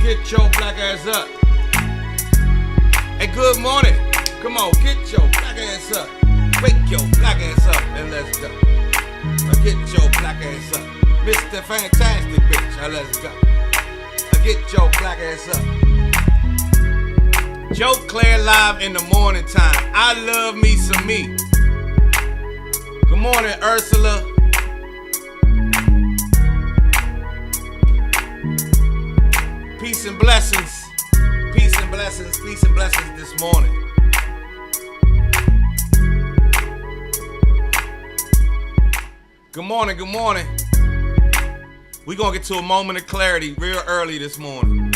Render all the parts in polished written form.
Get your black ass up. Hey, good morning. Come on, get your black ass up. Wake your black ass up and let's go. Now get your black ass up. Mr. Fantastic, bitch. Now let's go. Now get your black ass up. Joe Clair live in the morning time. I love me some me. Good morning, Ursula. Peace and blessings. Peace and blessings. Peace and blessings this morning. Good morning. Good morning. We're going to get to a moment of clarity real early this morning.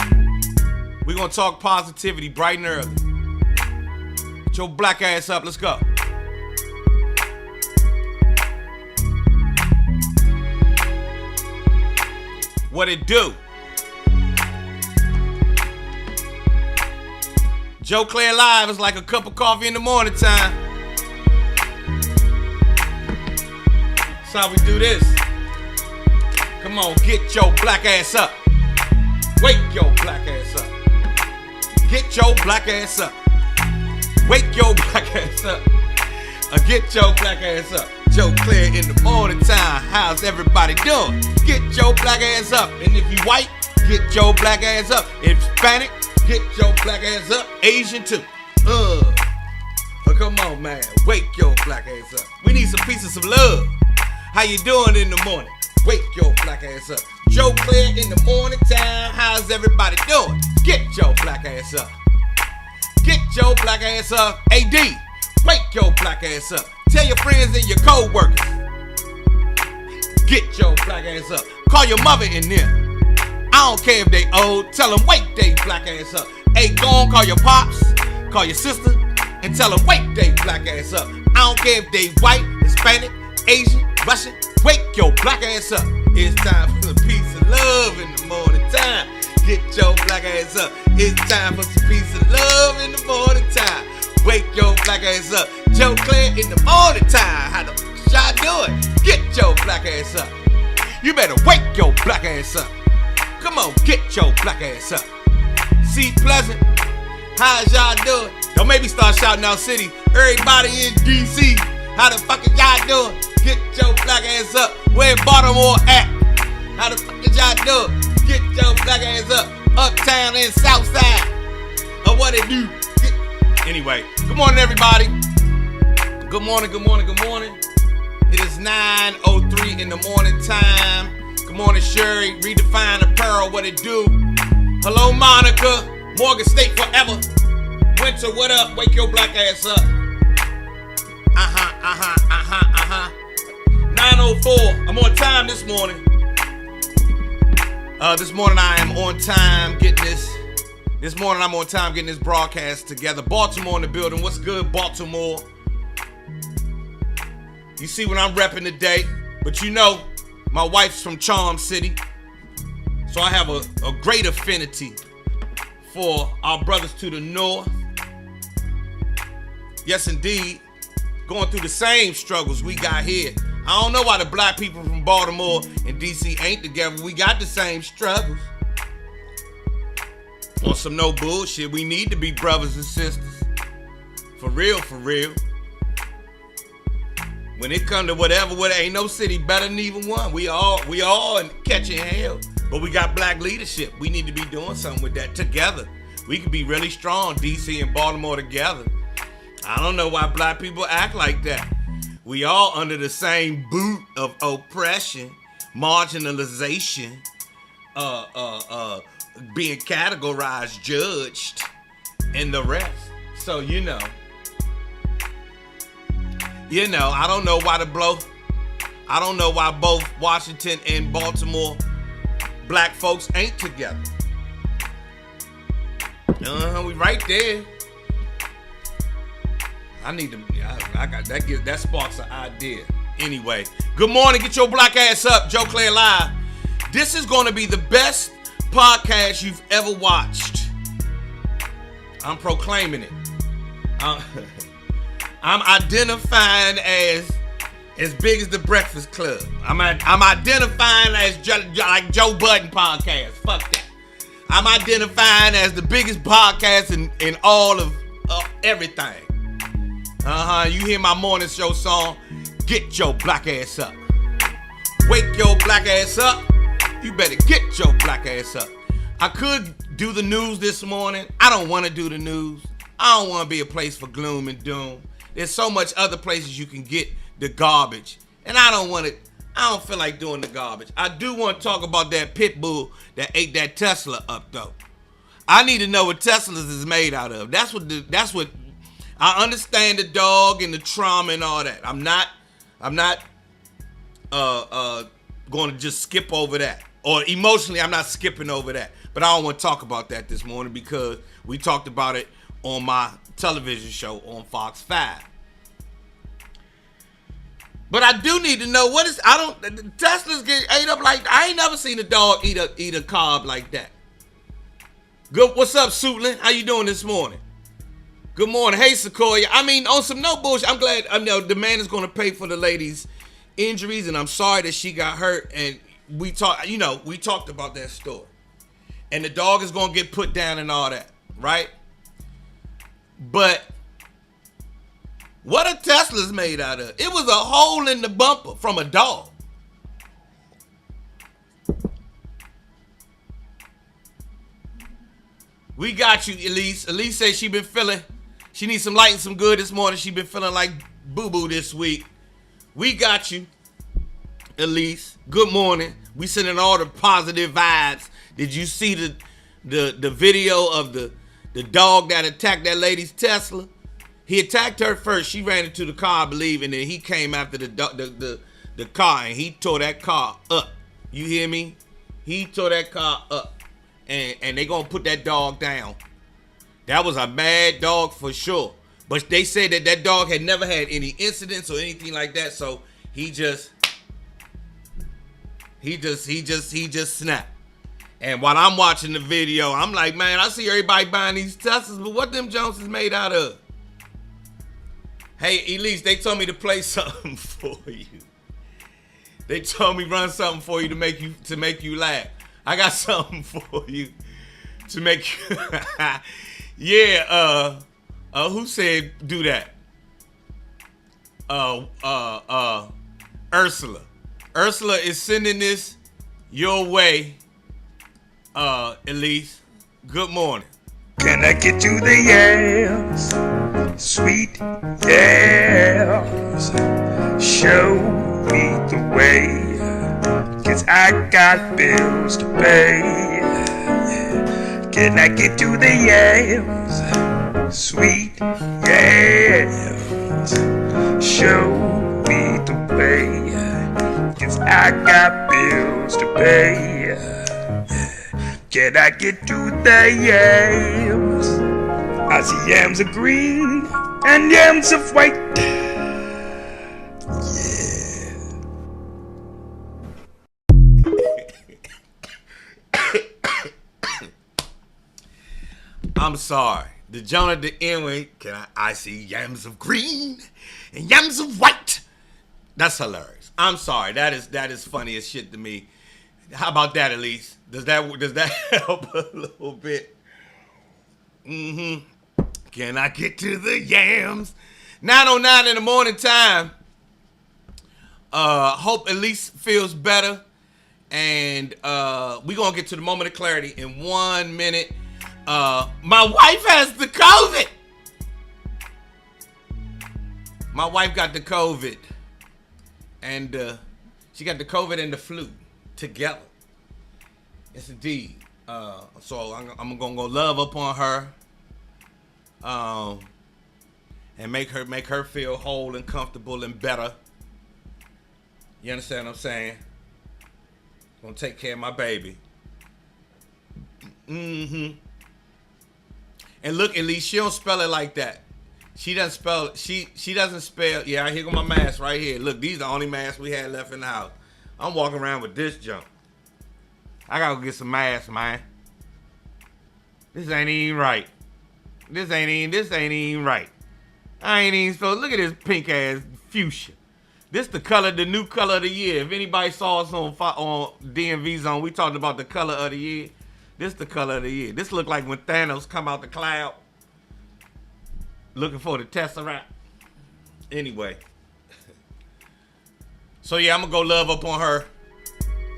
We're going to talk positivity bright and early. Get your black ass up. Let's go. What it do? Joe Clair live is like a cup of coffee in the morning time. That's how we do this. Come on, get your black ass up. Wake your black ass up. Get your black ass up. Wake your black ass up. Get your black ass up. Joe Clair in the morning time. How's everybody doing? Get your black ass up. And if you white, get your black ass up. If Hispanic, get your black ass up. Asian too. But come on, man. Wake your black ass up. We need some pieces of love. How you doing in the morning? Wake your black ass up. Joe Clair in the morning time. How's everybody doing? Get your black ass up. Get your black ass up. AD, wake your black ass up. Tell your friends and your co-workers. Get your black ass up. Call your mother in there. I don't care if they old. Tell them wake they black ass up. Hey, go on, call your pops. Call your sister. And tell them wake they black ass up. I don't care if they white, Hispanic, Asian, Russian. Wake your black ass up. It's time for some peace and love in the morning time. Get your black ass up. It's time for some peace and love in the morning time. Wake your black ass up. Joe Clair in the morning time. How the fuck y'all doing? Get your black ass up. You better wake your black ass up. Come on, get your black ass up. See Pleasant, how's y'all doing? Don't make me start shouting out city. Everybody in DC, how the fuck is y'all doing? Get your black ass up. Where Baltimore at? How the fuck is y'all doing? Get your black ass up. Uptown and Southside. Or what it do? Anyway, good morning everybody. Good morning, good morning, good morning. It is 9:03 in the morning time. Good morning, Sherry. Redefine apparel, what it do? Hello, Monica. Morgan State forever. Winter, what up? Wake your black ass up. 9:04. I'm on time this morning. This morning I am on time getting this. This morning I'm on time getting this broadcast together. Baltimore in the building. What's good, Baltimore? You see what I'm repping today, but you know, my wife's from Charm City, so I have a great affinity for our brothers to the north. Yes, indeed, going through the same struggles we got here. I don't know why the black people from Baltimore and DC ain't together. We got the same struggles. On some no bullshit, we need to be brothers and sisters. For real, for real. When it come to whatever, ain't no city better than even one. We all catching hell. But we got black leadership. We need to be doing something with that together. We could be really strong, DC and Baltimore together. I don't know why black people act like that. We all under the same boot of oppression, marginalization, being categorized, judged, and the rest. So, you know, I don't know why I don't know why both Washington and Baltimore black folks ain't together. We right there. I got that sparks an idea. Anyway, good morning. Get your black ass up. Joe Clair live. This is going to be the best podcast you've ever watched. I'm proclaiming it. I'm identifying as big as the Breakfast Club. I'm identifying as like Joe Budden podcast. Fuck that. I'm identifying as the biggest podcast in all of everything. You hear my morning show song, get your black ass up. Wake your black ass up. You better get your black ass up. I could do the news this morning. I don't want to do the news. I don't want to be a place for gloom and doom. There's so much other places you can get the garbage. And I don't feel like doing the garbage. I do want to talk about that pit bull that ate that Tesla up though. I need to know what Teslas is made out of. That's what I understand, the dog and the trauma and all that. I'm not going to just skip over that. Or emotionally, I'm not skipping over that. But I don't want to talk about that this morning because we talked about it on my television show on Fox 5. But I do need to know Teslas get ate up like, I ain't never seen a dog eat a carb like that. Good, what's up, Suitland? How you doing this morning? Good morning. Hey, Sequoia. I mean, on some no bullshit, I'm glad the man is going to pay for the lady's injuries, and I'm sorry that she got hurt, and we talked about that story. And the dog is going to get put down and all that, right? But what are Teslas made out of? It was a hole in the bumper from a dog. We got you, Elise. Elise says she needs some light and some good this morning. She been feeling like boo-boo this week. We got you, Elise. Good morning. We sending all the positive vibes. Did you see the video of the dog that attacked that lady's Tesla? He attacked her first. She ran into the car, I believe, and then he came after the car, and he tore that car up. You hear me? He tore that car up. And they gonna put that dog down. That was a mad dog for sure. But they said that dog had never had any incidents or anything like that. So he just snapped. And while I'm watching the video, I'm like, man, I see everybody buying these Teslas, but what them Jones is made out of? Hey, Elise, they told me to play something for you. They told me run something for you to make you laugh. I got something for you to make you. Yeah, who said do that? Ursula. Ursula is sending this your way, Elise. Good morning. Can I get you the yams? Sweet yams. Show me the way. 'Cause I got bills to pay. Can I get you the yams? Sweet yams. Show me the way. 'Cause I got bills to pay. Can I get you the yams? I see yams of green and yams of white. I'm sorry. The Jonah the N-way, I see yams of green and yams of white. That's hilarious. I'm sorry. That is funny as shit to me. How about that, Elise? Does that help a little bit? Can I get to the yams? 9:09 in the morning time. Hope Elise feels better. And we're going to get to the moment of clarity in 1 minute. My wife has the COVID. My wife got the COVID. And she got the COVID and the flu together. Yes, indeed. So I'm going to go love upon her. And make her feel whole and comfortable and better. You understand what I'm saying? Gonna take care of my baby. And look, at least she don't spell it like that. She doesn't spell. She doesn't spell. Yeah, here go my mask right here. Look, these are the only masks we had left in the house. I'm walking around with this junk. I gotta go get some masks, man. This ain't even right. This ain't even right. I ain't even supposed. Look at this pink ass fuchsia. This the new color of the year. If anybody saw us on DMV Zone, we talked about the color of the year. This the color of the year. This look like when Thanos come out the cloud looking for the Tesseract. Anyway. So yeah, I'm gonna go love up on her.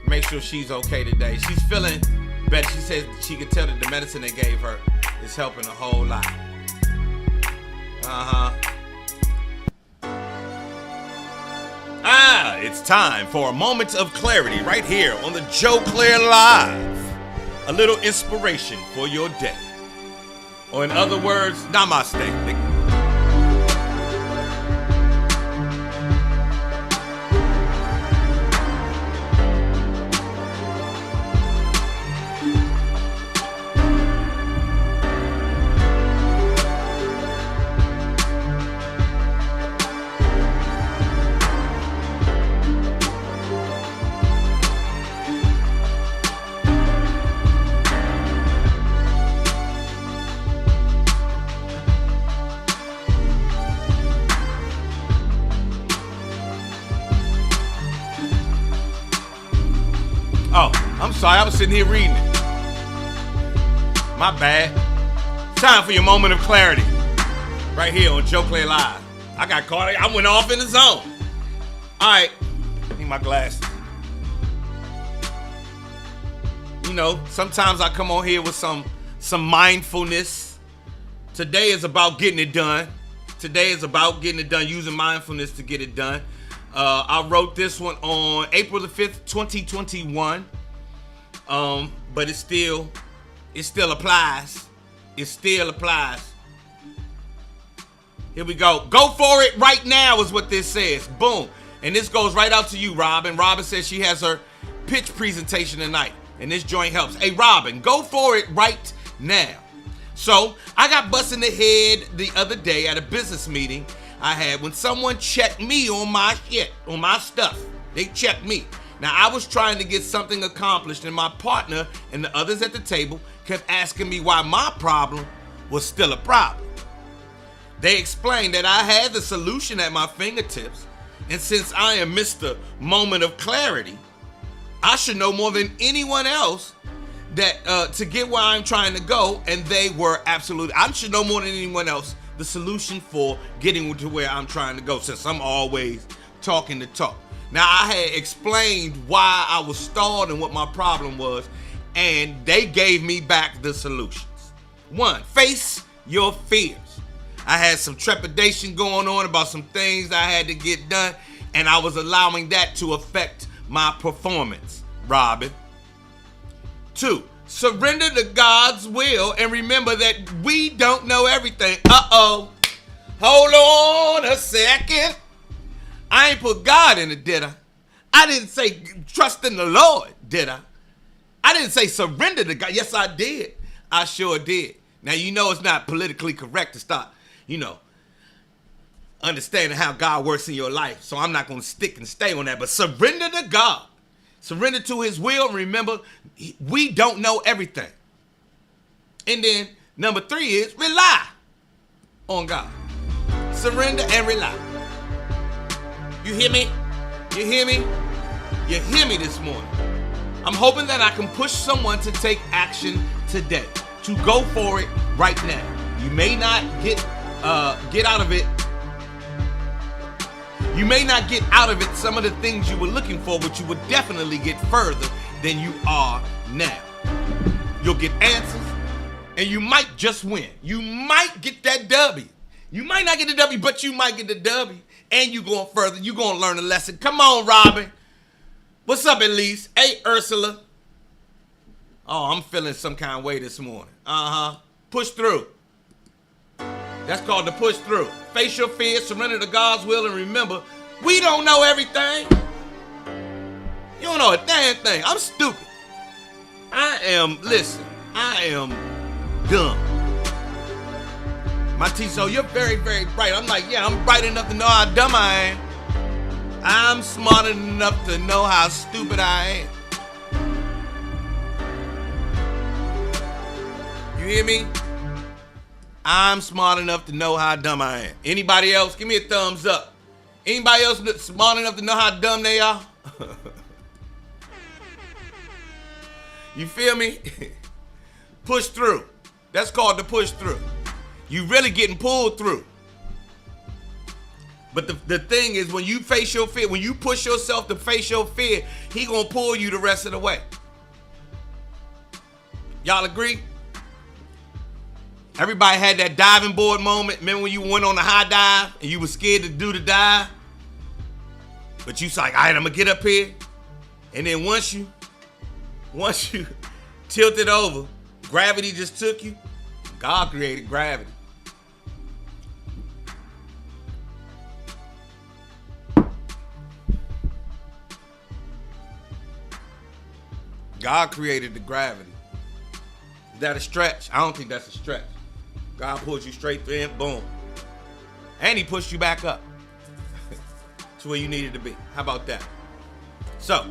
Make sure she's okay today. She's feeling better. She says she can tell that the medicine they gave her is helping a whole lot. It's time for a moment of clarity right here on the Joe Clair Live. A little inspiration for your day. Or in other words, Namaste. Oh, I'm sorry. I was sitting here reading it. My bad. Time for your moment of clarity. Right here on Joe Clair Live. I got caught. I went off in the zone. All right. Need my glasses. You know, sometimes I come on here with some mindfulness. Today is about getting it done. Today is about getting it done, using mindfulness to get it done. I wrote this one on April the 5th, 2021. But it still applies. It still applies. Here we go. Go for it right now is what this says. Boom. And this goes right out to you, Robin. Robin says she has her pitch presentation tonight. And this joint helps. Hey, Robin, go for it right now. So, I got busted in the head the other day at a business meeting I had when someone checked me on my shit, on my stuff. They checked me. Now, I was trying to get something accomplished, and my partner and the others at the table kept asking me why my problem was still a problem. They explained that I had the solution at my fingertips, and since I am Mr. Moment of Clarity, I should know more than anyone else that to get where I'm trying to go, and they were absolutely, I should know more than anyone else the solution for getting to where I'm trying to go, since I'm always talking the talk. Now, I had explained why I was stalled and what my problem was, and they gave me back the solutions. 1, face your fears. I had some trepidation going on about some things I had to get done, and I was allowing that to affect my performance, Robin. 2, surrender to God's will and remember that we don't know everything. Uh-oh. Hold on a second. I ain't put God in it, did I? I didn't say trust in the Lord, did I? I didn't say surrender to God. Yes, I did. I sure did. Now, you know it's not politically correct to start, understanding how God works in your life. So I'm not going to stick and stay on that. But surrender to God. Surrender to his will. Remember, we don't know everything. And then number 3 is rely on God. Surrender and rely. You hear me? You hear me? You hear me this morning? I'm hoping that I can push someone to take action today, to go for it right now. You may not get out of it. You may not get out of it some of the things you were looking for, but you would definitely get further than you are now. You'll get answers, and you might just win. You might get that W. You might not get the W, but you might get the W. And you going further. You going to learn a lesson. Come on, Robin. What's up, Elise? Hey, Ursula. Oh, I'm feeling some kind of way this morning. Push through. That's called the push through. Face your fears, surrender to God's will, and remember, we don't know everything. You don't know a damn thing. I'm stupid. I am dumb. My teacher, so you're very, very bright. I'm like, yeah, I'm bright enough to know how dumb I am. I'm smart enough to know how stupid I am. You hear me? I'm smart enough to know how dumb I am. Anybody else? Give me a thumbs up. Anybody else smart enough to know how dumb they are? You feel me? Push through. That's called the push through. You really getting pulled through. But the thing is, when you face your fear, when you push yourself to face your fear, he gonna pull you the rest of the way. Y'all agree? Everybody had that diving board moment. Remember when you went on the high dive and you were scared to do the dive? But you was like, all right, I'm gonna get up here. And then once you tilted over, gravity just took you. God created gravity. God created the gravity. Is that a stretch? I don't think that's a stretch. God pulls you straight through and boom. And he pushed you back up to where you needed to be. How about that? So,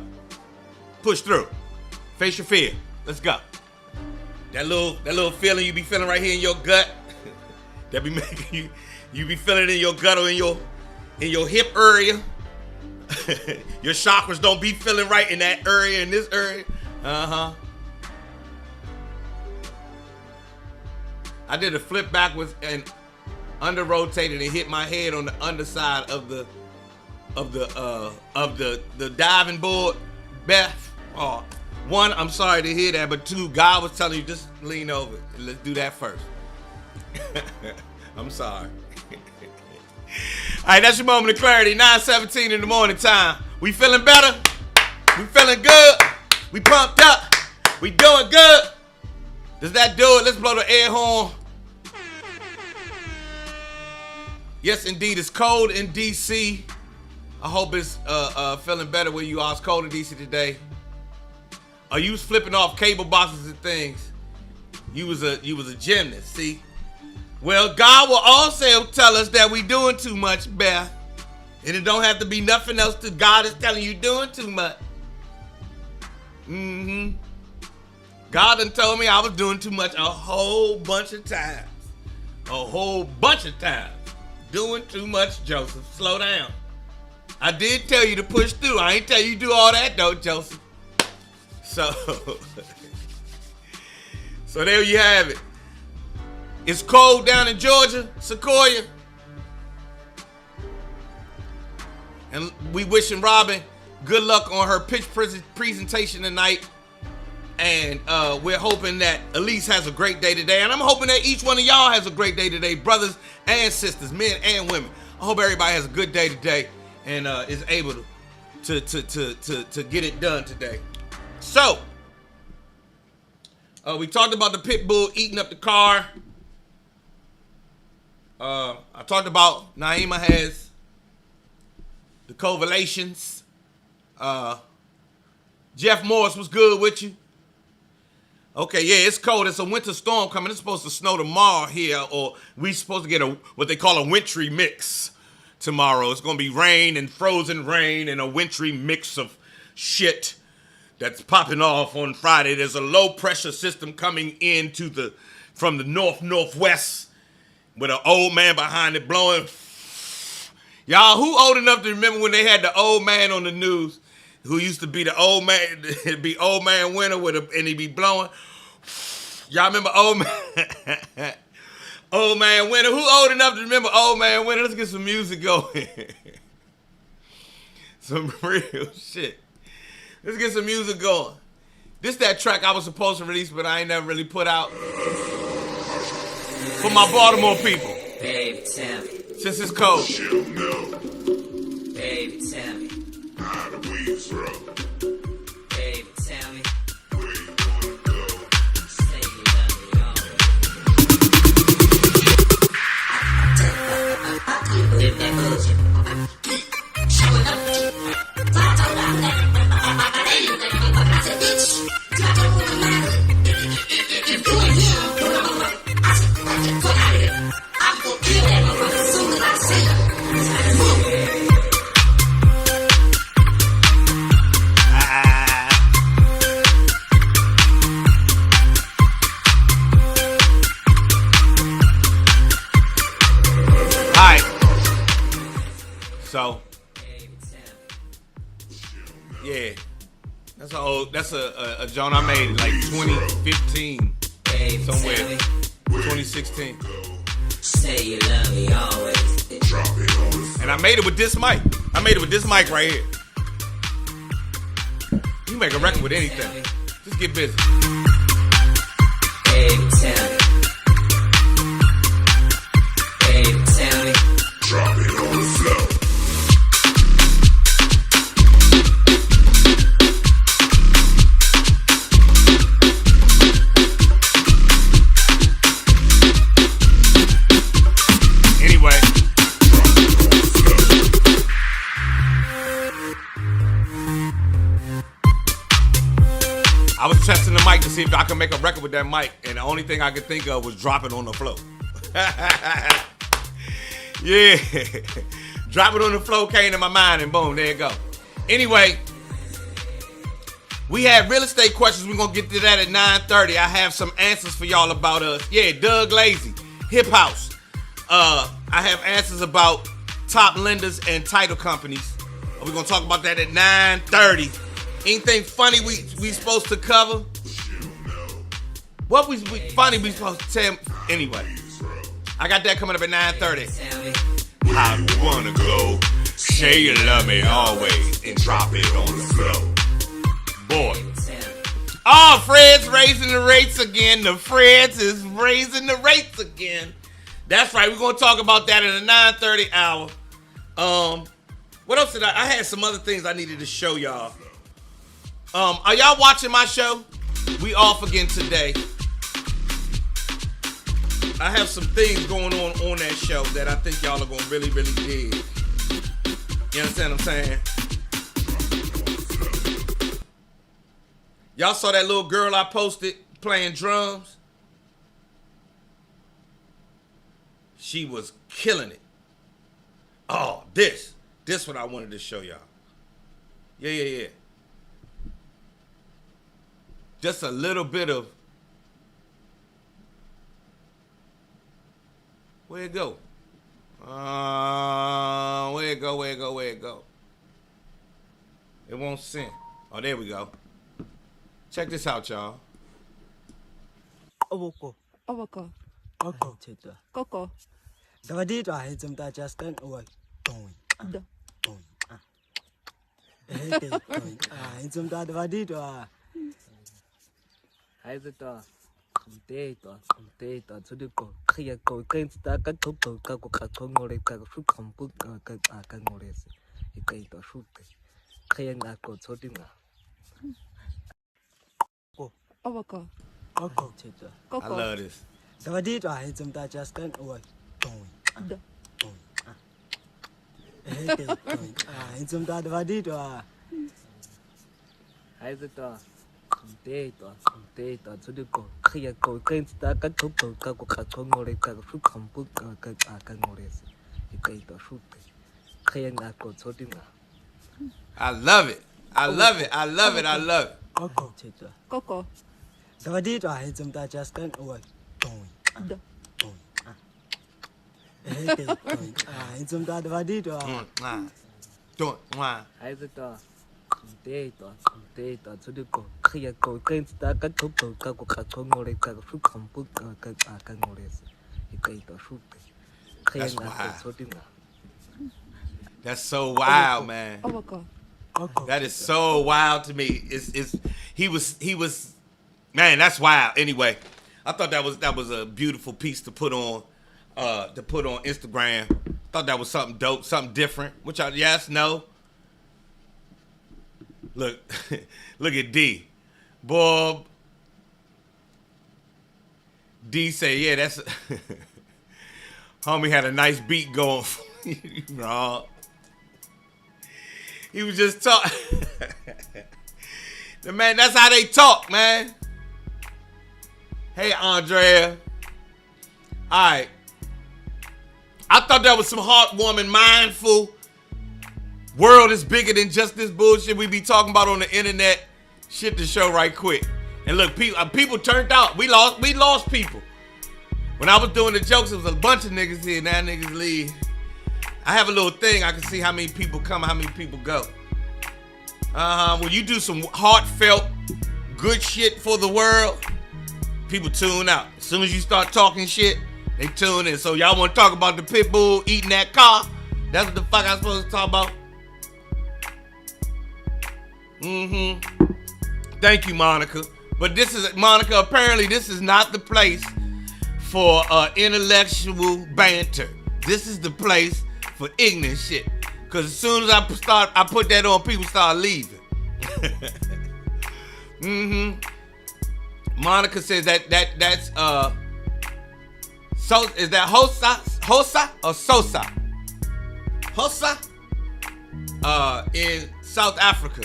push through. Face your fear. Let's go. That little feeling you be feeling right here in your gut, that be making you be feeling it in your gut or in your hip area. Your chakras don't be feeling right in that area, in this area. I did a flip backwards and under rotated and hit my head on the underside of the diving board. Beth, one, I'm sorry to hear that, but two, God was telling you just lean over and let's do that first. I'm sorry. All right, that's your moment of clarity. 9:17 in the morning time. We feeling better? We feeling good? We pumped up? We doing good? Does that do it? Let's blow the air horn. Yes, indeed, it's cold in D.C. I hope it's feeling better where you are. It's cold in D.C. today. Are you flipping off cable boxes and things? You was a gymnast, see? Well, God will also tell us that we doing too much, Beth. And it don't have to be nothing else to God is telling you doing too much. God done told me I was doing too much a whole bunch of times. A whole bunch of times. Doing too much, Joseph. Slow down. I did tell you to push through. I ain't tell you to do all that though, Joseph. So there you have it. It's cold down in Georgia, Sequoia. And we wishing Robin good luck on her pitch presentation tonight. And we're hoping that Elise has a great day today. And I'm hoping that each one of y'all has a great day today, brothers and sisters, men and women. I hope everybody has a good day today and is able to get it done today. So, we talked about the pit bull eating up the car. I talked about Naima has the covulations. Jeff Morris was good with you. Okay, yeah, it's cold. It's a winter storm coming. It's supposed to snow tomorrow here, or we supposed to get what they call a wintry mix tomorrow. It's going to be rain and frozen rain and a wintry mix of shit that's popping off on Friday. There's a low pressure system coming from the northwest with an old man behind it blowing. Y'all, who old enough to remember when they had the old man on the news? Who used to be the old man, it'd be old man winter and he'd be blowing. Y'all remember old man? Old man winter. Who old enough to remember old man winter? Let's get some music going. Some real shit. Let's get some music going. This that track I was supposed to release, but I ain't never really put out. For my Baltimore people. Baby, tell me. Since it's cold. Baby, tell me. How the weeds from? Baby, tell me. Where you wanna go? Say you love me always. Live that bullshit. Showing up. I said, bitch. If you ain't here, I said, get out of here. I'm gonna kill that motherfucker as soon as I see him. Move. So, yeah, that's a joint I made in like 2015. somewhere 2016. Say you love me always. Drop it on the And I made it with this mic. I made it with this mic right here. You make a record with anything. Just get busy. Baby, tell me. Baby, tell me. drop it on the floor. Anyway. I was testing the mic to see if I could make a record with that mic, and the only thing I could think of was drop it on the floor. Yeah. Drop it on the floor came to my mind, and boom, there you go. Anyway, we had real estate questions. We're going to get to that at 9:30. I have some answers for y'all about us. Yeah, Doug Lazy, Hip House. I have answers about top lenders and title companies. We're going to talk about that at 9:30. Anything funny we supposed to cover? What we funny we supposed to tell? Anyway, I got that coming up at 9:30. How you wanna go? Say you love me always and drop it on the floor. Boy. Oh, Fred's raising the rates again. The Fred's is raising the rates again. That's right. We're going to talk about that in the 9:30 hour. What else did I had some other things I needed to show y'all. Are y'all watching my show? We off again today. I have some things going on that show that I think y'all are going to really, really dig. You understand what I'm saying? Y'all saw that little girl I posted playing drums? She was killing it. Oh, this what I wanted to show y'all. Yeah. Just a little bit of, where it go? Where it go? It won't send. Oh, there we go. Check this out, y'all. Ovoko. Ovoko. Oko cheta. Coco. Davadi to I some that just stand away. Going. The. Going. Going. Some that davadi to I the to data to the go. Clear go against that go kakongore shoot come book kakangores. It going to shoot. Clear that go to dinner. Ovoko. Oko cheta. I Coco. love this. Davadi to I some that just stand away. Going. The. Going. Some that davadi to I the to data to the go. Clear go against that go kakongore shoot come book kakangores. It going to shoot. Clear that go to dinner. I love it. I love it. Oko cheta. Coco. Davadi to I some that just stand away. Going. The. Going. Some that davadi to Don't why. I the data to the go. Clear go against that go kakongore shoot come book kakangores. It going to shoot. Clear That's that go to dinner. That's so wild, man. Ovoko. That is so wild to me. He was man, that's wild. Anyway, I thought that was a beautiful piece to put on Instagram. Thought that was something dope, something different. Which no. Look, look at D. Bob. D say, yeah, that's homie had a nice beat going. Wrong. He was just talking. Man, that's how they talk, man. Hey, Andrea. All right. I thought that was some heartwarming, mindful. World is bigger than just this bullshit we be talking about on the internet. Shit to show right quick. And look, people turned out. We lost people. When I was doing the jokes, there was a bunch of niggas here. Now niggas leave. I have a little thing. I can see how many people come, how many people go. When you do some heartfelt, good shit for the world, people tune out. As soon as you start talking shit, they tune in. So y'all want to talk about the pit bull eating that car? That's what the fuck I'm supposed to talk about? Thank you, Monica. But this is, Monica, apparently this is not the place for intellectual banter. This is the place for ignorant shit. Because as soon as I put that on, people start leaving. Monica says that's so is that Hosa or Sosa? Hosa? In South Africa.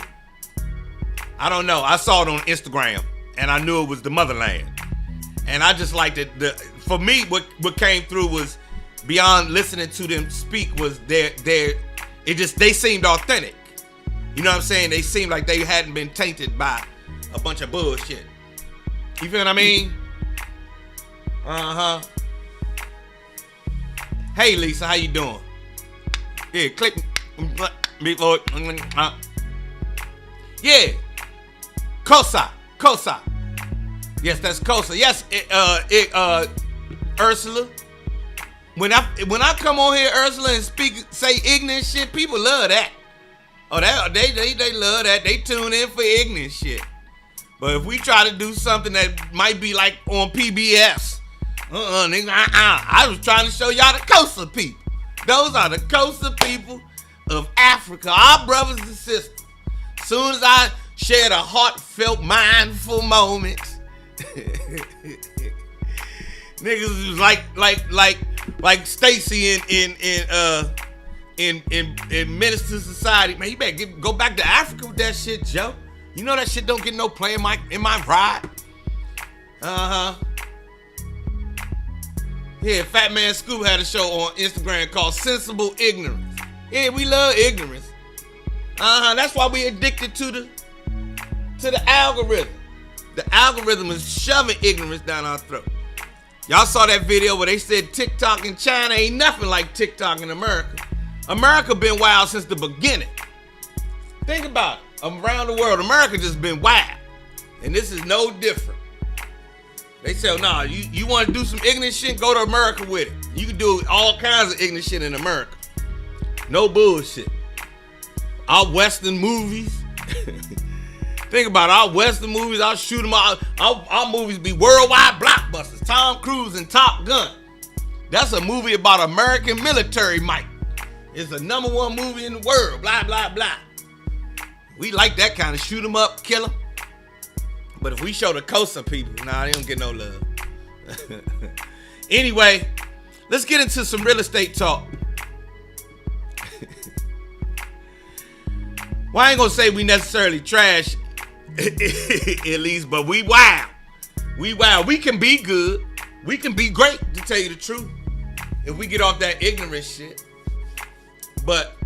I don't know. I saw it on Instagram and I knew it was the motherland. And I just liked it. For me, what came through was, beyond listening to them speak, was they seemed authentic. You know what I'm saying? They seemed like they hadn't been tainted by a bunch of bullshit. You feel what I mean? Hey Lisa, how you doing? Yeah, click before. Yeah, Kosa. Yes, that's Kosa. Yes, Ursula. When I come on here, Ursula, and say ignorant shit, people love that. Oh, they love that. They tune in for ignorant shit. But if we try to do something that might be like on PBS, nigga, I was trying to show y'all the Kosa people. Those are the Kosa people of Africa, our brothers and sisters. Soon as I shared a heartfelt, mindful moment, niggas was like Stacy in Minister Society. Man, you better go back to Africa with that shit, Joe. You know that shit don't get no play in my ride. Yeah, Fat Man Scoop had a show on Instagram called Sensible Ignorance. Yeah, we love ignorance. That's why we addicted to the algorithm. The algorithm is shoving ignorance down our throat. Y'all saw that video where they said TikTok in China ain't nothing like TikTok in America. America been wild since the beginning. Think about it. Around the world, America just been wild. And this is no different. They say, oh, nah, you want to do some ignorant shit? Go to America with it. You can do all kinds of ignorant shit in America. No bullshit. Our Western movies. Think about it. Our Western movies, I'll shoot them out. Our movies be worldwide blockbusters. Tom Cruise and Top Gun. That's a movie about American military might. It's the #1 movie in the world. Blah, blah, blah. We like that kind of shoot them up, kill them. But if we show the Kosa people, nah, they don't get no love. Anyway, let's get into some real estate talk. Well, I ain't gonna say we necessarily trash, at least, but we wild. We wild. We can be good. We can be great, to tell you the truth, if we get off that ignorant shit. But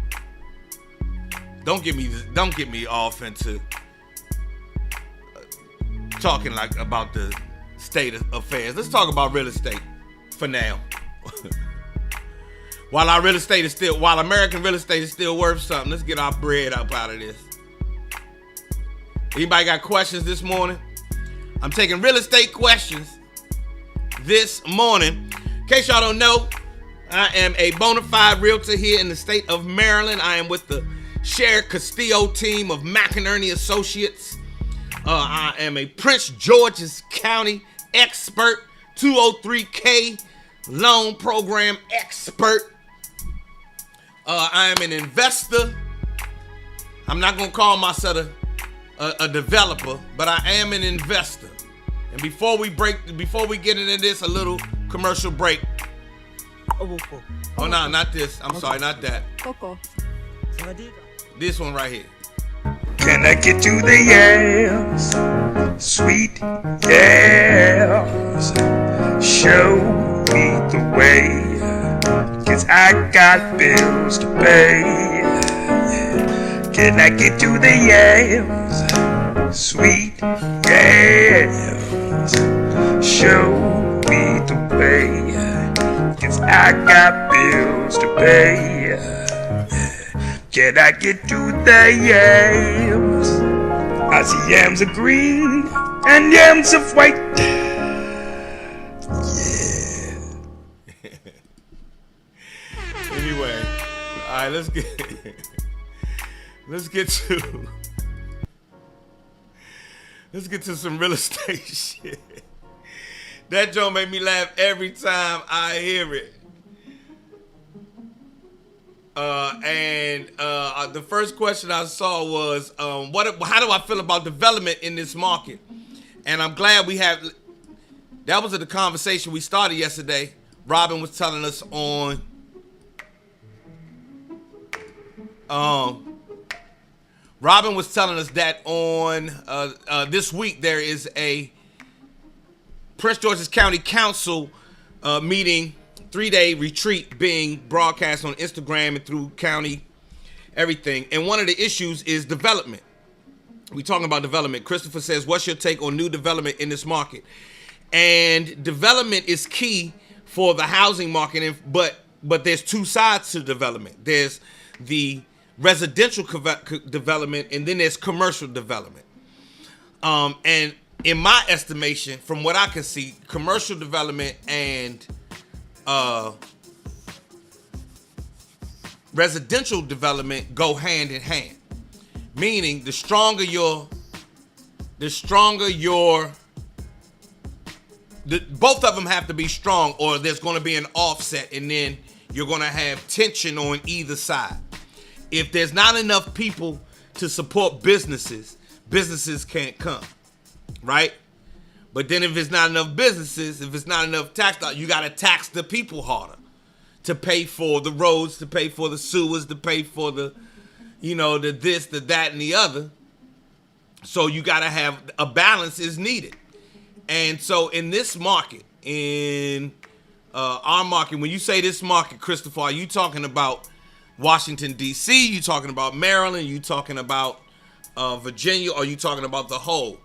don't get me off into talking like about the state of affairs. Let's talk about real estate for now. While American real estate is still worth something, let's get our bread up out of this. Anybody got questions this morning? I'm taking real estate questions this morning. In case y'all don't know, I am a bona fide realtor here in the state of Maryland. I am with the Cher Castillo team of McInerney Associates. I am a Prince George's County expert, 203K loan program expert. I am an investor. I'm not gonna call myself a developer, but I am an investor. And before we get into this, a little commercial break. Oh no, not this. I'm sorry, not that. This one right here. Can I get to the yams? Sweet yams. Show me the way. 'Cause I got bills to pay. Can I get to the yams? Sweet yams. Show me the way. 'Cause I got bills to pay. Can I get to the yams? I see yams of green and yams of white. Anyway, all right, let's get to some real estate shit. That joke made me laugh every time I hear it. The first question I saw was, how do I feel about development in this market? And I'm glad that was the conversation we started yesterday. Robin was telling us on that on this week there is a Prince George's County Council meeting, 3-day retreat being broadcast on Instagram and through county everything. And one of the issues is development. We talking about development. Christopher says, what's your take on new development in this market? And development is key for the housing market, but there's two sides to development. There's the residential development, and then there's commercial development. And in my estimation, from what I can see, commercial development and residential development go hand in hand. Meaning, the stronger both of them have to be strong, or there's going to be an offset, and then you're going to have tension on either side. If there's not enough people to support businesses can't come, right? But then if it's not enough businesses, if it's not enough tax, you got to tax the people harder to pay for the roads, to pay for the sewers, to pay for the this, the that, and the other. So you got to have a balance is needed. And so in this market, in our market, when you say this market, Christopher, are you talking about Washington, D.C.? You talking about Maryland? You talking about Virginia? Or are you talking about the whole?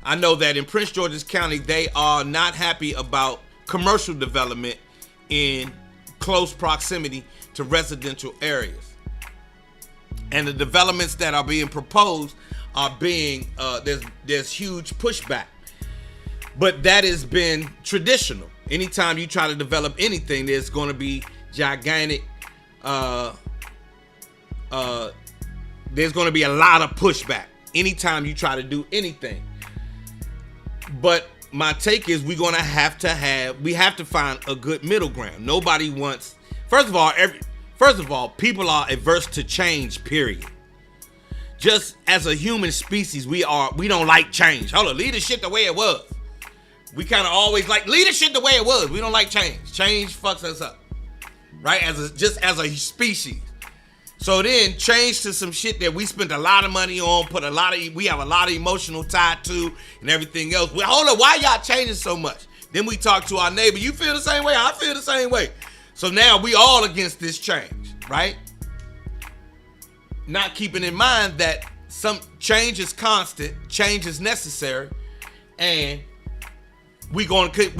I know that in Prince George's County, they are not happy about commercial development in close proximity to residential areas. And the developments that are being proposed are being, there's huge pushback. But that has been traditional. Anytime you try to develop anything, there's going to be gigantic, there's going to be a lot of pushback anytime you try to do anything. But my take is we have to find a good middle ground. Nobody wants, first of all, people are averse to change, period. Just as a human species, we don't like change. Hold on, leave the shit the way it was. We kind of always like, leave the shit the way it was. We don't like change. Change fucks us up, right? As a species. So then change to some shit that we spent a lot of money on, we have a lot of emotional tie to, and everything else. Well, hold on, why y'all changing so much? Then we talk to our neighbor. You feel the same way? I feel the same way. So now we all against this change, right? Not keeping in mind that some change is constant, change is necessary, and we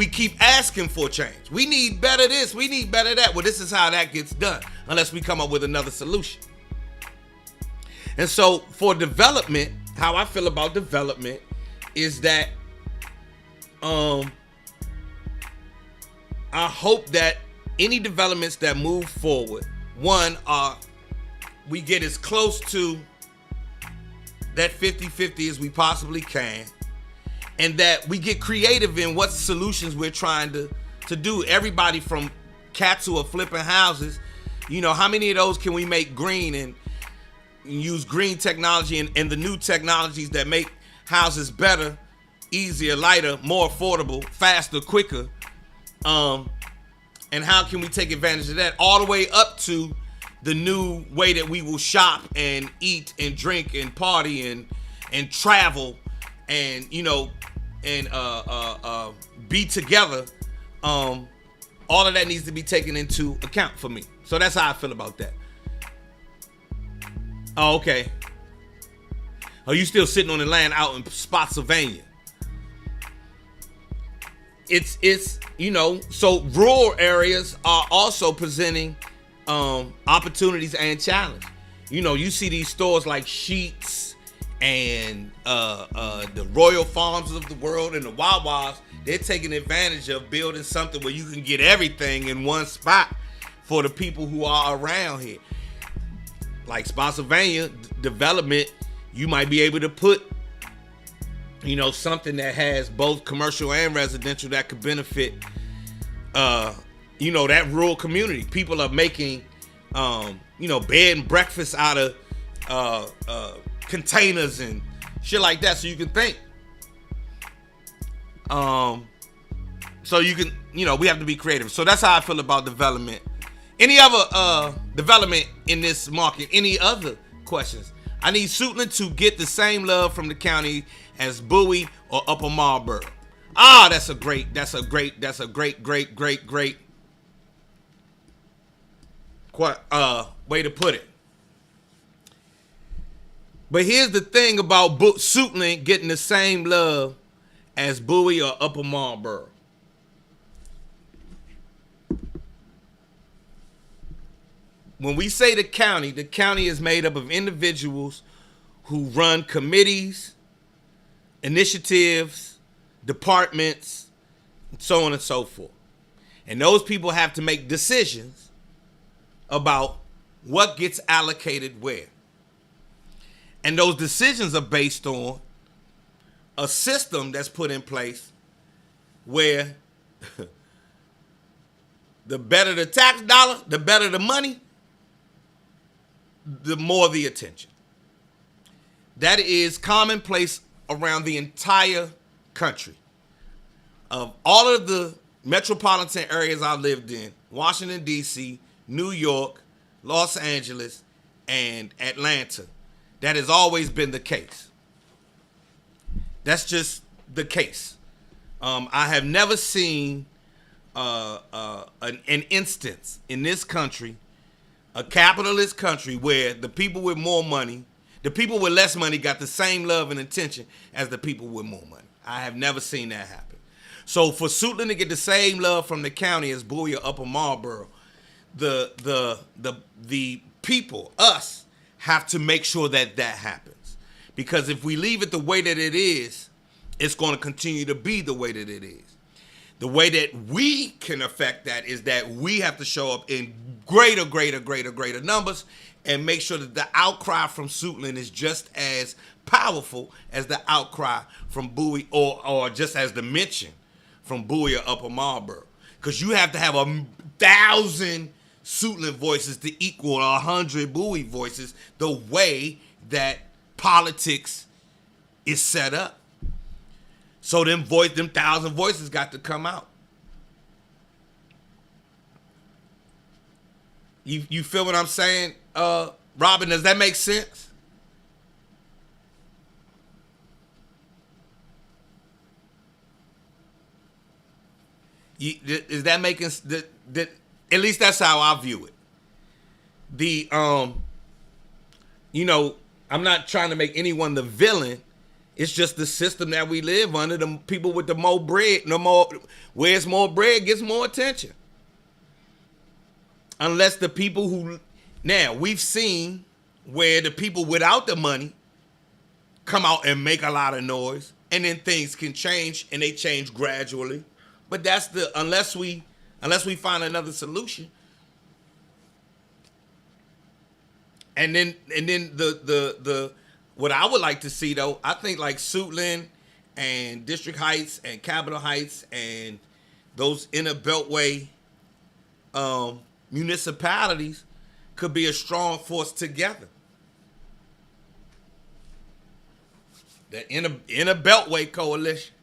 keep asking for change. We need better this, we need better that. Well, this is how that gets done, unless we come up with another solution. And so for development, how I feel about development is that I hope that any developments that move forward, we get as close to that 50-50 as we possibly can. And that we get creative in what solutions we're trying to do. Everybody from cats who are flipping houses, how many of those can we make green and use green technology and the new technologies that make houses better, easier, lighter, more affordable, faster, quicker. And how can we take advantage of that all the way up to the new way that we will shop and eat and drink and party and travel and be together. All of that needs to be taken into account for me. So that's how I feel about that. Oh, okay. Are you still sitting on the land out in Spotsylvania? It's so rural areas are also presenting opportunities and challenge. You see these stores like Sheetz and the Royal Farms of the world and the Wawas, they're taking advantage of building something where you can get everything in one spot for the people who are around here. Like Spotsylvania development, you might be able to put, something that has both commercial and residential that could benefit, that rural community. People are making, bed and breakfast out of containers and shit like that, so you can think. So you can, we have to be creative. So that's how I feel about development. Any other development in this market? Any other questions? I need Suitland to get the same love from the county as Bowie or Upper Marlboro. That's a great way to put it. But here's the thing about Suitland getting the same love as Bowie or Upper Marlboro. When we say the county is made up of individuals who run committees, initiatives, departments, and so on and so forth. And those people have to make decisions about what gets allocated where. And those decisions are based on a system that's put in place where the better the tax dollar, the better the money, the more the attention. That is commonplace around the entire country. Of all of the metropolitan areas I lived in, Washington, D.C., New York, Los Angeles, and Atlanta, that has always been the case. That's just the case. I have never seen an instance in this country, a capitalist country, where the people with more money, the people with less money got the same love and attention as the people with more money. I have never seen that happen. So for Suitland to get the same love from the county as Bowie or Upper Marlboro, the people, us, have to make sure that happens. Because if we leave it the way that it is, it's going to continue to be the way that it is. The way that we can affect that is that we have to show up in greater numbers and make sure that the outcry from Suitland is just as powerful as the outcry from Bowie or just as the mention from Bowie or Upper Marlboro. Because you have to have 1,000 Suitland voices to equal 100 Bowie voices the way that politics is set up. So them 1,000 voices got to come out. You feel what I'm saying, Robin? Does that make sense? Is that making that? At least that's how I view it. I'm not trying to make anyone the villain. It's just the system that we live under. The people with the more bread, where's more bread gets more attention. Unless the people who, now we've seen where the people without the money come out and make a lot of noise, and then things can change, and they change gradually. But that's unless we find another solution. And then the what I would like to see, though, I think like Suitland and District Heights and Capitol Heights and those inner beltway municipalities could be a strong force together. The inner beltway coalition,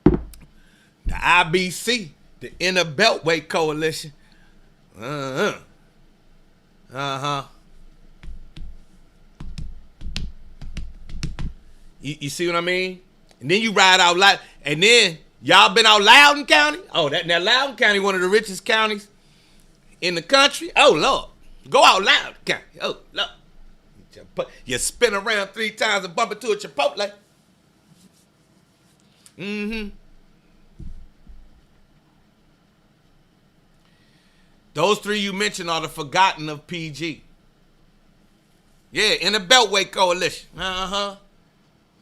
the IBC, the inner beltway coalition. You see what I mean? And then you ride out loud. And then y'all been out Loudoun County? Oh, now Loudoun County, one of the richest counties in the country. Oh, Lord. Go out Loudoun County. Oh, Lord. You spin around 3 times and bump into a Chipotle. Those 3 you mentioned are the forgotten of PG. Yeah, in the Beltway Coalition.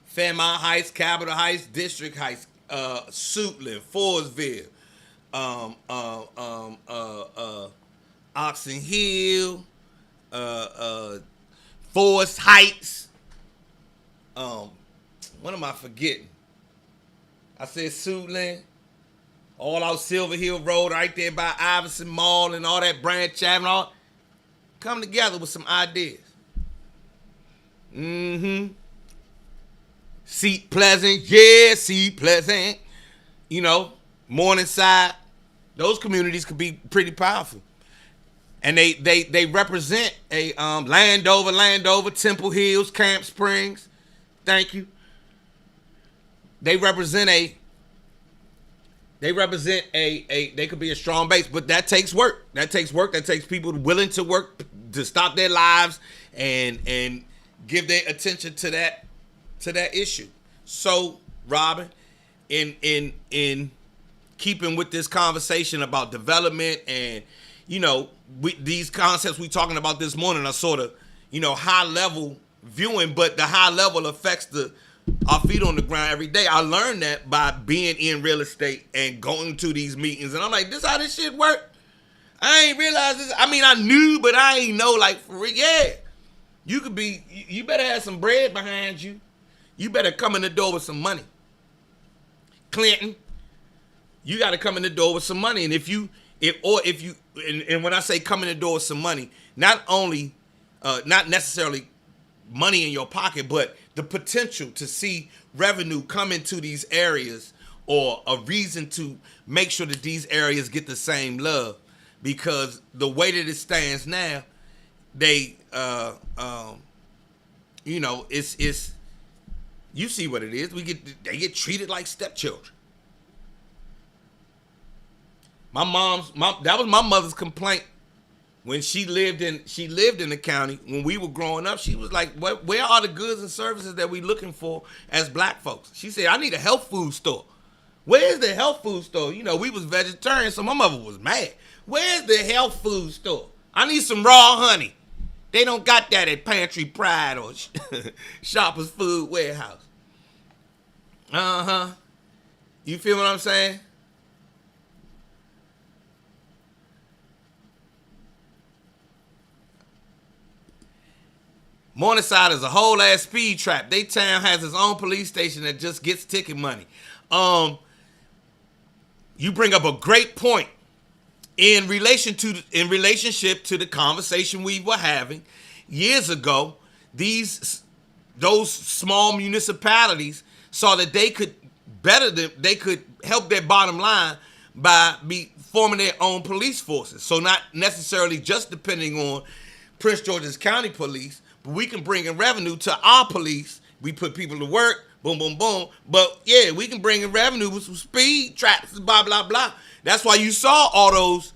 Fairmont Heights, Capitol Heights, District Heights, Suitland, Forestville, Oxon Hill, Forest Heights. What am I forgetting? I said Suitland, all out Silver Hill Road, right there by Iverson Mall and all that Branch Avenue. All come together with some ideas. Seat Pleasant, yeah, Seat Pleasant. You know, Morningside. Those communities could be pretty powerful. And they represent a Landover, Temple Hills, Camp Springs. Thank you. They could be a strong base, but that takes work. That takes people willing to work to stop their lives and give their attention to that issue. So, Robin, in keeping with this conversation about development and, you know, these concepts we talking about this morning are sort of, you know, high level viewing, but the high level affects our feet on the ground every day. I learned that by being in real estate and going to these meetings, and I'm like, this how this shit work? I ain't realize this. I mean, I knew, but I ain't know, like, for real. Yeah, you better have some bread behind you. You better come in the door with some money. Clinton, you got to come in the door with some money. And if you, and when I say come in the door with some money, not necessarily money in your pocket, but the potential to see revenue come into these areas, or a reason to make sure that these areas get the same love. Because the way that it stands now, they, you know, it's you see what it is. They get treated like stepchildren. That was my mother's complaint when she lived in the county. When we were growing up, she was like, where are the goods and services that we looking for as black folks? She said, I need a health food store. Where's the health food store? You know, we was vegetarian, so my mother was mad. Where's the health food store? I need some raw honey. They don't got that at Pantry Pride or Shoppers Food Warehouse. You feel what I'm saying? Morningside is a whole ass speed trap. They town has its own police station that just gets ticket money. You bring up a great point in relationship to the conversation we were having years ago. Those small municipalities saw that they could help their bottom line by forming their own police forces. So not necessarily just depending on Prince George's County Police, but we can bring in revenue to our police. We put people to work, boom, boom, boom. But yeah, we can bring in revenue with some speed traps, blah, blah, blah. That's why you saw all those.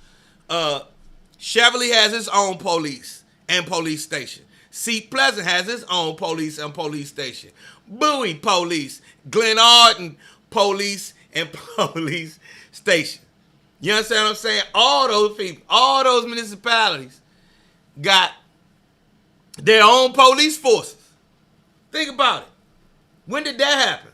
Cheverly has its own police and police station. Seat Pleasant has its own police and police station. Bowie Police, Glen Arden Police and police station. You understand what I'm saying? All those people, all those municipalities got their own police forces. Think about it. When did that happen?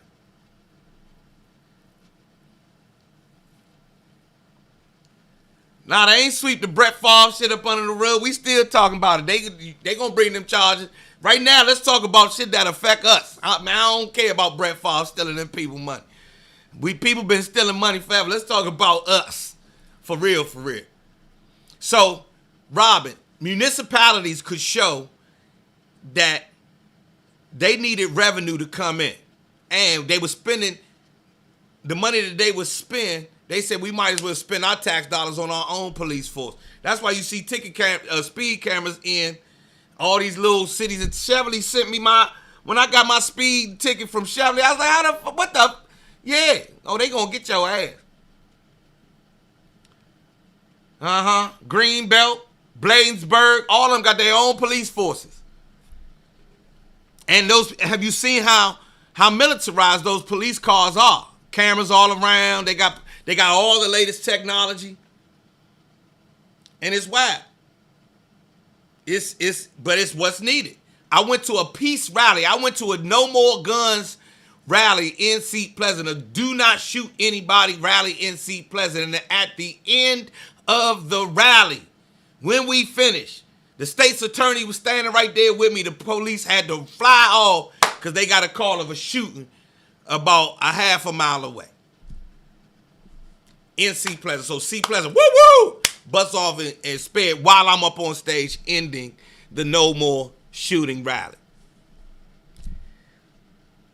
Nah, they ain't sweep the Brett Favre shit up under the rug. We still talking about it. They gonna bring them charges. Right now, let's talk about shit that affect us. I don't care about Brett Favre stealing them people money. People been stealing money forever. Let's talk about us. For real, for real. So, Robin, municipalities could show that they needed revenue to come in. And they were spending the money that they would spend. They said we might as well spend our tax dollars on our own police force. That's why you see speed cameras in all these little cities. And Chevrolet sent me when I got my speed ticket from Chevrolet, I was like, what the? Yeah. Oh, they gonna get your ass. Greenbelt, Bladensburg, all of them got their own police forces. And have you seen how militarized those police cars are? Cameras all around. They got all the latest technology. And it's wild. But it's what's needed. I went to a peace rally. I went to a No More Guns rally in Seat Pleasant, a do not shoot anybody rally in Seat Pleasant. And at the end of the rally, when we finished, the state's attorney was standing right there with me. The police had to fly off because they got a call of a shooting about a half a mile away in Seat Pleasant. So Seat Pleasant, woo-woo, bust off and sped while I'm up on stage ending the No More Shooting rally.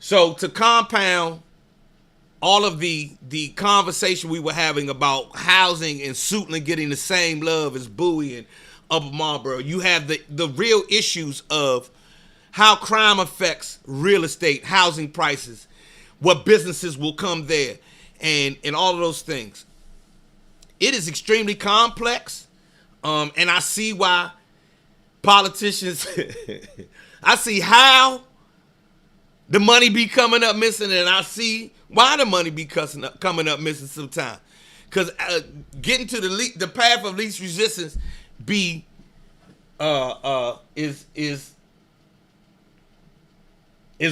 So to compound all of the conversation we were having about housing and Suitland getting the same love as Bowie and Upper Marlboro, you have the real issues of how crime affects real estate, housing prices, what businesses will come there, and all of those things. It is extremely complex, and I see why politicians, I see how the money be coming up missing, and I see why the money be coming up missing sometimes. Because getting to the path of least resistance is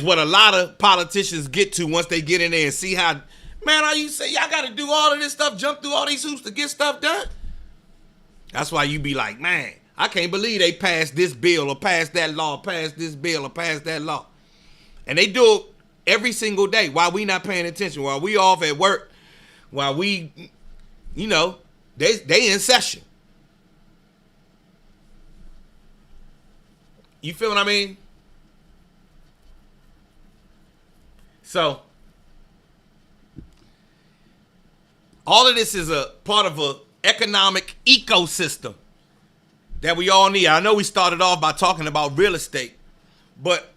what a lot of politicians get to once they get in there and see how, man, all you say, y'all got to do all of this stuff, jump through all these hoops to get stuff done. That's why you be like, man, I can't believe they passed this bill or passed that law, passed this bill or passed that law. And they do it every single day while we not paying attention, while we off at work, while we, they in session. You feel what I mean? So, all of this is a part of an economic ecosystem that we all need. I know we started off by talking about real estate, but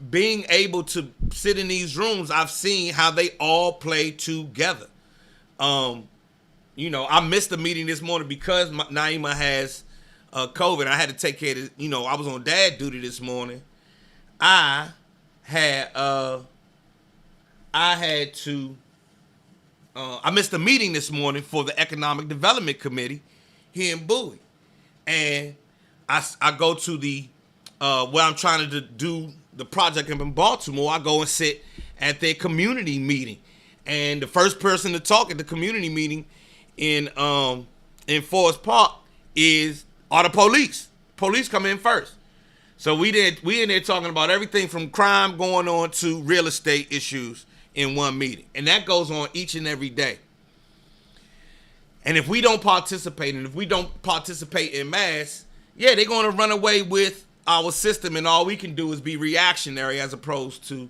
being able to sit in these rooms, I've seen how they all play together. I missed the meeting this morning because Naima has COVID. I had to take care of it. I was on dad duty this morning. I missed the meeting this morning for the Economic Development Committee here in Bowie. And I go to the, where I'm trying to do the project up in Baltimore. I go and sit at their community meeting. And the first person to talk at the community meeting in Forest Park are the police. Police come in first. So we in there talking about everything from crime going on to real estate issues in one meeting. And that goes on each and every day. And if we don't participate, and if we don't participate in mass, they're going to run away with our system, and all we can do is be reactionary as opposed to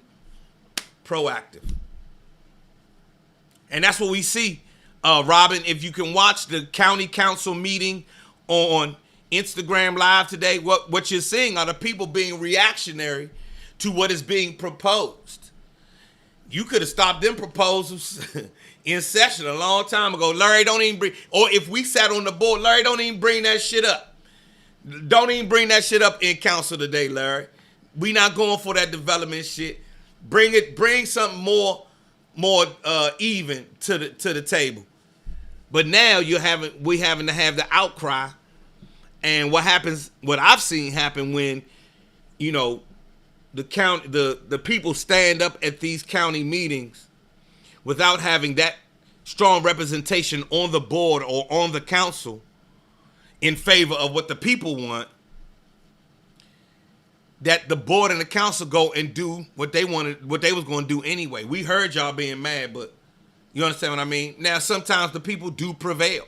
proactive. And that's what we see, Robin. If you can watch the county council meeting on Instagram Live today, what you're seeing are the people being reactionary to what is being proposed. You could have stopped them proposals in session a long time ago. Larry, don't even bring, or if we sat on the board, Larry, don't even bring that shit up. Don't even bring that shit up in council today, Larry. We not going for that development shit. Bring something more even to the table. But now we having to have the outcry. And what I've seen happen when, the people stand up at these county meetings without having that strong representation on the board or on the council in favor of what the people want, that the board and the council go and do what they wanted, what they was going to do anyway. We heard y'all being mad, but you understand what I mean? Now, sometimes the people do prevail.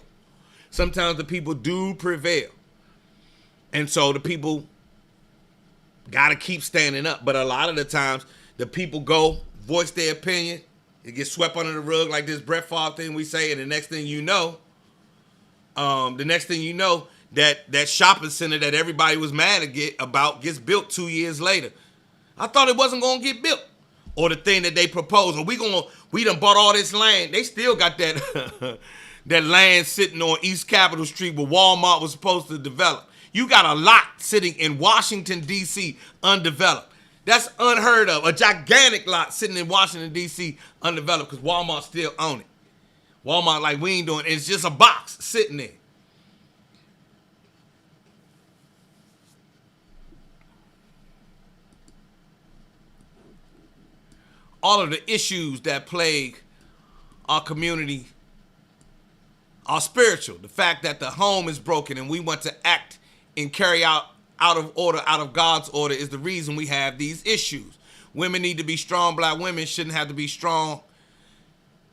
And so the people got to keep standing up. But a lot of the times, the people go, voice their opinion. It gets swept under the rug like this Brett Favre thing we say. And the next thing you know, that shopping center that everybody was mad about gets built 2 years later. I thought it wasn't going to get built. Or the thing that they proposed, or we done bought all this land. They still got that that land sitting on East Capitol Street where Walmart was supposed to develop. You got a lot sitting in Washington, D.C. undeveloped. That's unheard of. A gigantic lot sitting in Washington, D.C. undeveloped because Walmart still own it. Walmart like we ain't doing it. It's just a box sitting there. all of the issues that plague our community are spiritual. The fact that the home is broken and we want to act and carry out of order, out of God's order, is the reason we have these issues. Women need to be strong. Black women shouldn't have to be strong.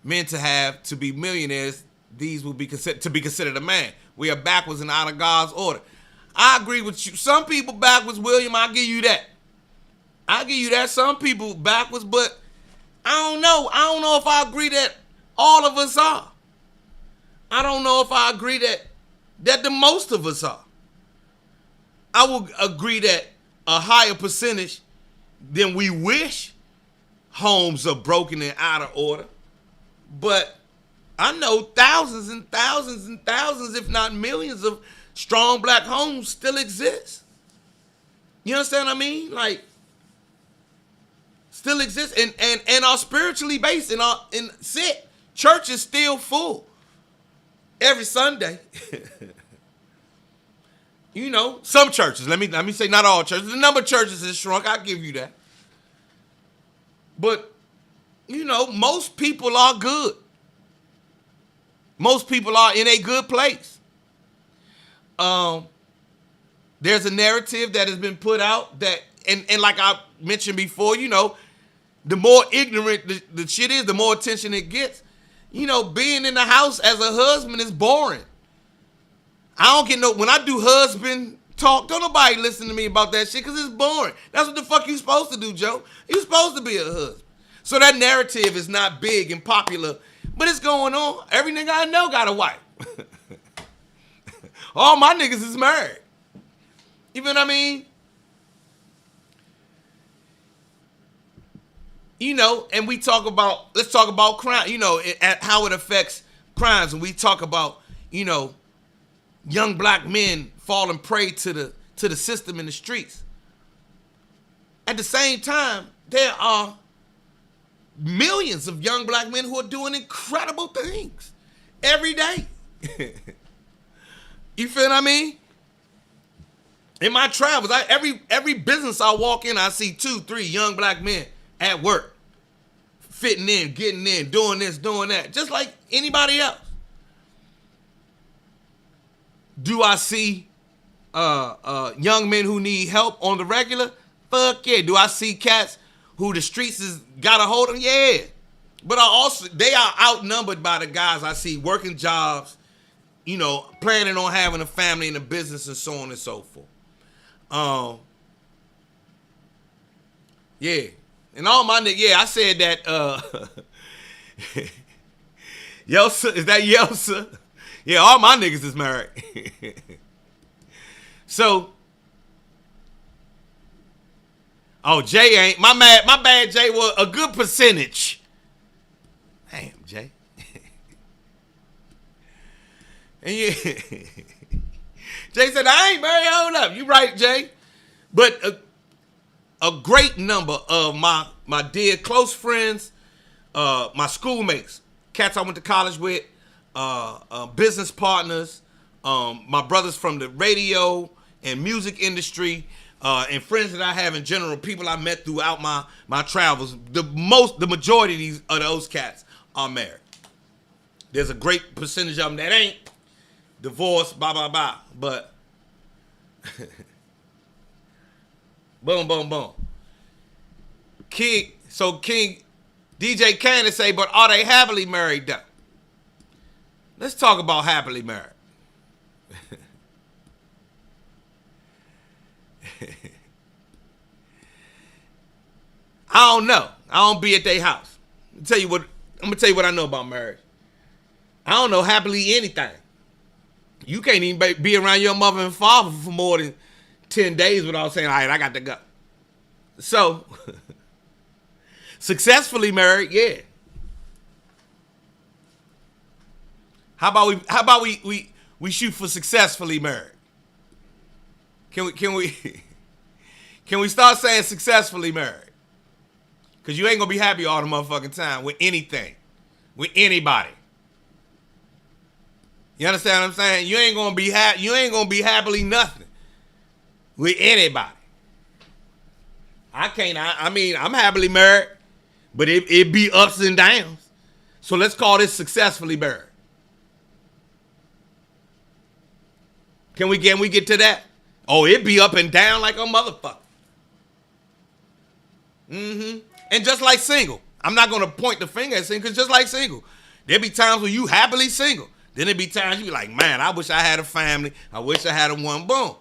Men to be millionaires. These will be considered a man. We are backwards and out of God's order. I agree with you. Some people backwards, William. I'll give you that. Some people backwards, but I don't know. I don't know if I agree that all of us are. I don't know if I agree that the most of us are. I will agree that a higher percentage than we wish homes are broken and out of order. But I know thousands and thousands and thousands, if not millions, of strong black homes still exist. You understand what I mean? Like, still exist and are spiritually based and sit. Church is still full every Sunday. You know, some churches. Let me say not all churches. The number of churches has shrunk. I'll give you that. But, you know, most people are good. Most people are in a good place. There's a narrative that has been put out that, and like I mentioned before, you know, the more ignorant the shit is, the more attention it gets. You know, being in the house as a husband is boring. I don't get when I do husband talk, don't nobody listen to me about that shit because it's boring. That's what the fuck you supposed to do, Joe. You're supposed to be a husband. So that narrative is not big and popular, but it's going on. Every nigga I know got a wife. All my niggas is married. You know what I mean? You know, and let's talk about crime, you know, how it affects crimes. And we talk about, you know, young black men falling prey to the system in the streets. At the same time, there are millions of young black men who are doing incredible things every day. You feel what I mean? In my travels, every business I walk in, I see 2, 3 young black men at work, fitting in, getting in, doing this, doing that, just like anybody else. Do I see young men who need help on the regular? Fuck yeah. Do I see cats who the streets has got a hold of? Yeah. But they are outnumbered by the guys I see working jobs, you know, planning on having a family and a business and so on and so forth. Yeah. And all my niggas, yeah, I said that, Yelsa, is that Yelsa? Yeah, all my niggas is married. So, Jay ain't. My bad, Jay was a good percentage. Damn, Jay. And yeah. Jay said, I ain't married, hold up. You right, Jay. But a great number of my dear close friends, my schoolmates, cats I went to college with, business partners, my brothers from the radio and music industry, and friends that I have in general, people I met throughout my travels. The majority of those cats are married. There's a great percentage of them that ain't. Divorced, blah, blah, blah. But, boom, boom, boom. King, DJ Candace say, but are they happily married though? Let's talk about happily married. I don't know. I don't be at their house. I'm gonna tell you what I know about marriage. I don't know happily anything. You can't even be around your mother and father for more than 10 days without saying, all right, I got to go. So, successfully married, yeah. How about we shoot for successfully married? Can we start saying successfully married? Because you ain't going to be happy all the motherfucking time with anything, with anybody. You understand what I'm saying? You ain't gonna be happily nothing with anybody. I mean, I'm happily married, But it be ups and downs. So let's call this successfully married. Can we get to that? Oh, it be up and down like a motherfucker. And just like single, I'm not gonna point the finger at single, because just like single, there be times when you happily single. Then there be times you be like, man, I wish I had a family. I wish I had a one. Boom.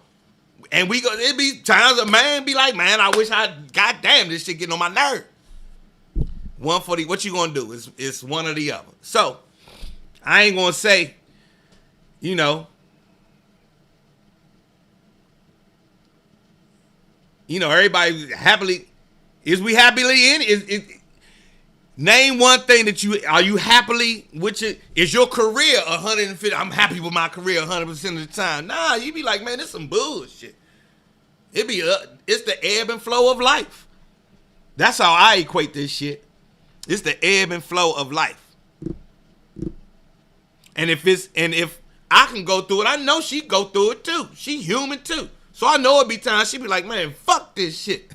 And it be times a man be like, man, I wish goddamn, this shit getting on my nerve. What you gonna do? It's one or the other. So I ain't gonna say, everybody happily. Is we happily in? Name one thing that are you happily with it? Is your career 150? I'm happy with my career 100% of the time. Nah, you be like, man, this some bullshit. It's the ebb and flow of life. That's how I equate this shit. It's the ebb and flow of life. And if I can go through it, I know she go through it too. She human too. So I know it be times she be like, man, fuck this shit.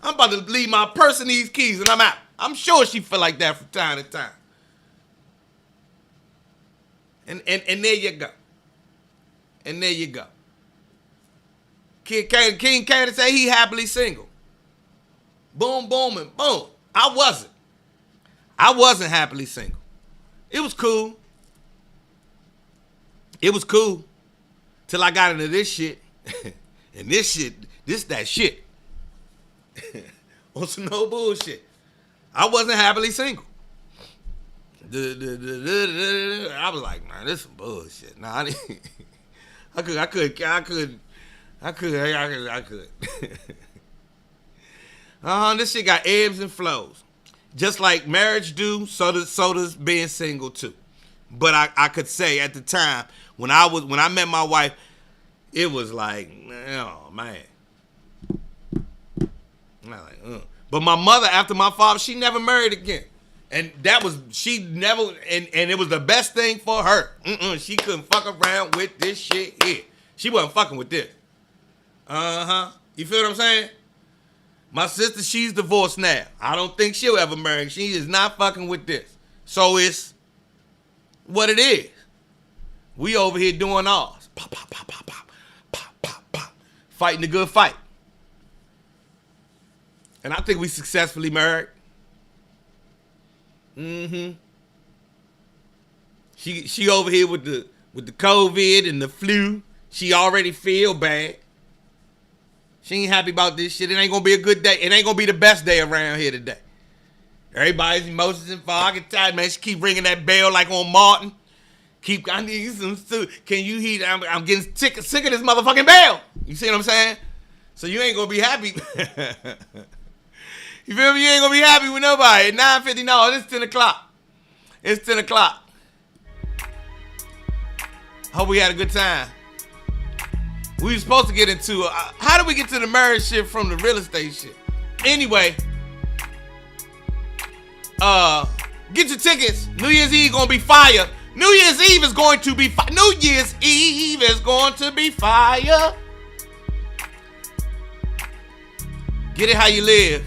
I'm about to leave my purse and these keys and I'm out. I'm sure she feel like that from time to time. And there you go. And there you go. King Candace say he happily single. Boom, boom, and boom. I wasn't happily single. It was cool. It was cool. Till I got into this shit. And this that shit. On some no bullshit. I wasn't happily single. I was like, man, this some bullshit. Nah, I could. This shit got ebbs and flows. Just like marriage do, so does being single too. But I could say at the time when I met my wife, it was like, oh man. But my mother, after my father, she never married again. And she never, and it was the best thing for her. She couldn't fuck around with this shit here. She wasn't fucking with this. You feel what I'm saying? My sister, she's divorced now. I don't think she'll ever marry. She is not fucking with this. So it's what it is. We over here doing ours. Pop, pop, pop, pop, pop, pop, pop, pop. Fighting the good fight. And I think we successfully married. She over here with the COVID and the flu. She already feel bad. She ain't happy about this shit. It ain't gonna be a good day. It ain't gonna be the best day around here today. Everybody's emotions and fog. I can tell, man. She keep ringing that bell like on Martin. I need some soup. Can you heat? I'm getting sick of this motherfucking bell. You see what I'm saying? So you ain't gonna be happy. You feel me? You ain't gonna be happy with nobody. At 9:50, no, it's 10 o'clock. It's 10 o'clock. Hope we had a good time. We were supposed to get into, how did we get to the marriage shit from the real estate shit? Anyway, get your tickets. New Year's Eve gonna be fire. New Year's Eve is going to be fire. New Year's Eve is going to be fire. Get it how you live.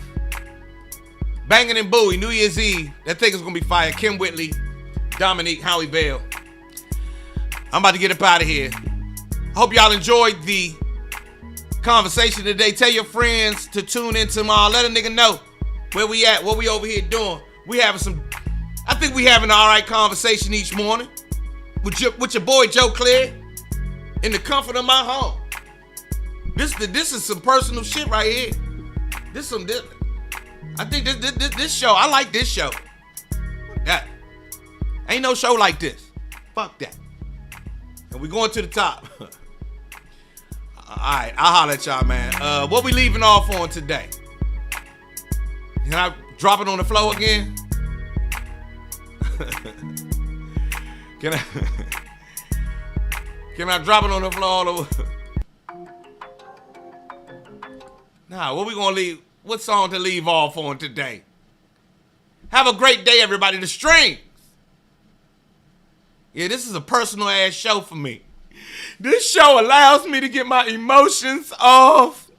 Banging and Bowie, New Year's Eve. That thing is going to be fire. Kim Whitley, Dominique, Howie Bell. I'm about to get up out of here. I hope y'all enjoyed the conversation today. Tell your friends to tune in tomorrow. Let a nigga know where we at, what we over here doing. I think we having an all right conversation each morning with your boy Joe Clair in the comfort of my home. This is some personal shit right here. I think this show, I like this show. That ain't no show like this. Fuck that. And we going to the top. Alright, I'll holler at y'all, man. What we leaving off on today? Can I drop it on the floor again? Can I drop it on the floor all over? Nah, what we gonna leave? What song to leave off on today? Have a great day, everybody. The Strings. Yeah, this is a personal ass show for me. This show allows me to get my emotions off.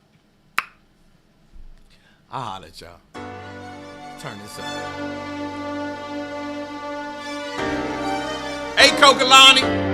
I'll holler at y'all. Turn this up. Hey, Kokalani.